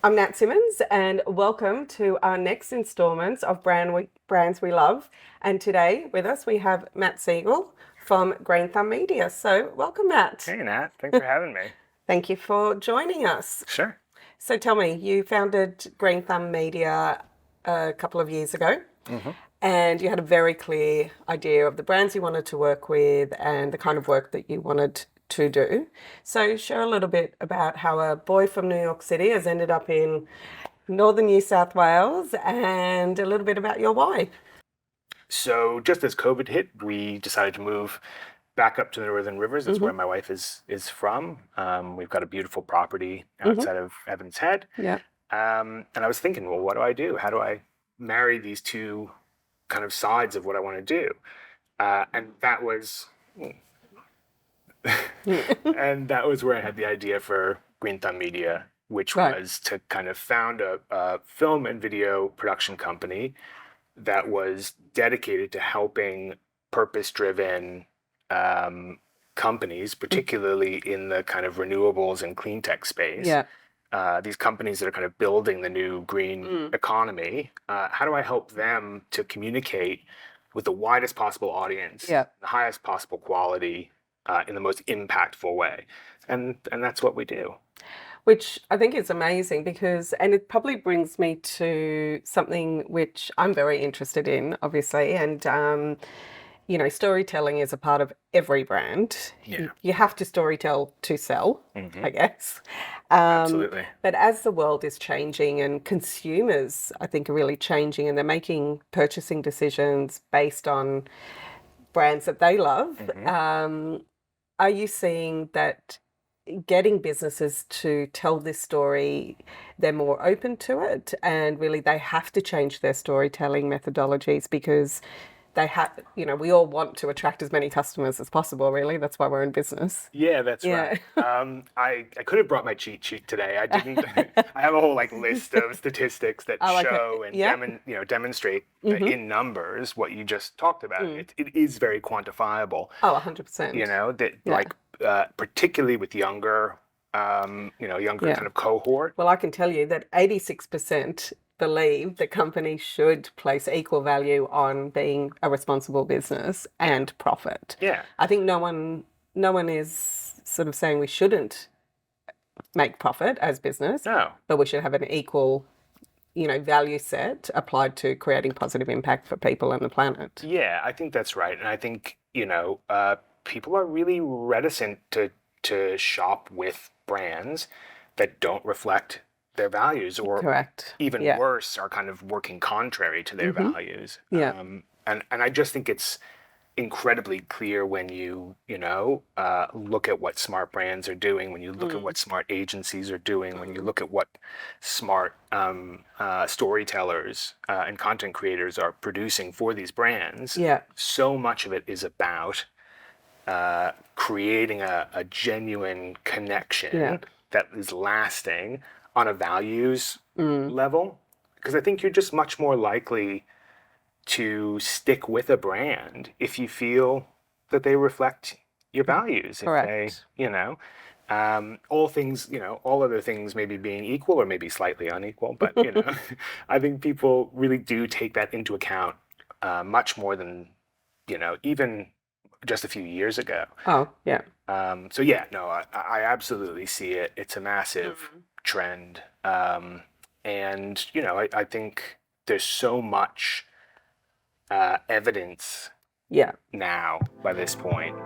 I'm Nat Simmons, and welcome to our next installments of Brands We Love. And today with us we have Matt Siegel from Green Thumb Media. So, welcome, Matt. Hey Nat, thanks for having me. Thank you for joining us. Sure. So, tell me, you founded Green Thumb Media a couple of years ago, hmm and you had a very clear idea of the brands you wanted to work with and the kind of work that you wanted to do. So, share a little bit about how a boy from New York City has ended up in northern New South Wales and a little bit about your why. So just as COVID hit, we decided to move back up to the Northern Rivers. That's where Mm-hmm. my wife is from. We've got a beautiful property Mm-hmm. outside of Evans Head. Yeah. And I was thinking, well, what do I do? How do I marry these two kind of sides of what I want to do? And that was, and that was where I had the idea for Green Thumb Media, which Right. was to kind of found a film and video production company that was dedicated to helping purpose-driven companies, particularly in the kind of renewables and clean tech space. Yeah. These companies that are kind of building the new green Mm. economy. How do I help them to communicate with the widest possible audience, Yeah. the highest possible quality, in the most impactful way? And that's what we do. Which I think is amazing because, and it probably brings me to something which I'm very interested in, obviously. And, storytelling is a part of every brand. Yeah. You have to storytell to sell, hmm I guess. Um, Absolutely. but as the world is changing and consumers, I think, are really changing and they're making purchasing decisions based on brands that they love, hmm are you seeing that getting businesses to tell this story, they're more open to it, and really they have to change their storytelling methodologies because they have, we all want to attract as many customers as possible, really. That's why we're in business. Yeah, that's Yeah. right. I could have brought my cheat sheet today. I didn't. I have a whole like list of statistics that Oh, okay. show and Yeah. demonstrate Mm-hmm. in numbers what you just talked about. Mm. It is very quantifiable. Oh, You 100%. know that Yeah. like particularly with younger, younger Yeah. kind of cohort. Well, I can tell you that 86% believe the company should place equal value on being a responsible business Yeah, and profit. yeah. I think no one is sort of saying we shouldn't make profit as business, No. but we should have an equal, value set applied to creating positive impact for people and the planet. Yeah, I think that's right, and I think people are really reticent to shop with brands that don't reflect their values, or Correct. even Yeah. worse, are kind of working contrary to their Mm-hmm. values. Yeah. And I just think it's incredibly clear when you look at what smart brands are doing, when you look at Mm. what smart agencies are doing, when you Mm. look at what smart storytellers and content creators are producing for these brands. Yeah. So much of it is about creating a genuine Yeah. connection that is lasting on a values Mm. level. Because I think you're just much more likely to stick with a brand if you feel that they reflect your values. If they, Correct. all other things maybe being equal or maybe slightly unequal, but I think people really do take that into account much more than, even just a few years ago. Oh, yeah. So yeah, no, I absolutely see it. It's a massive Mm. trend. And, I think there's so much evidence Yeah. now by this point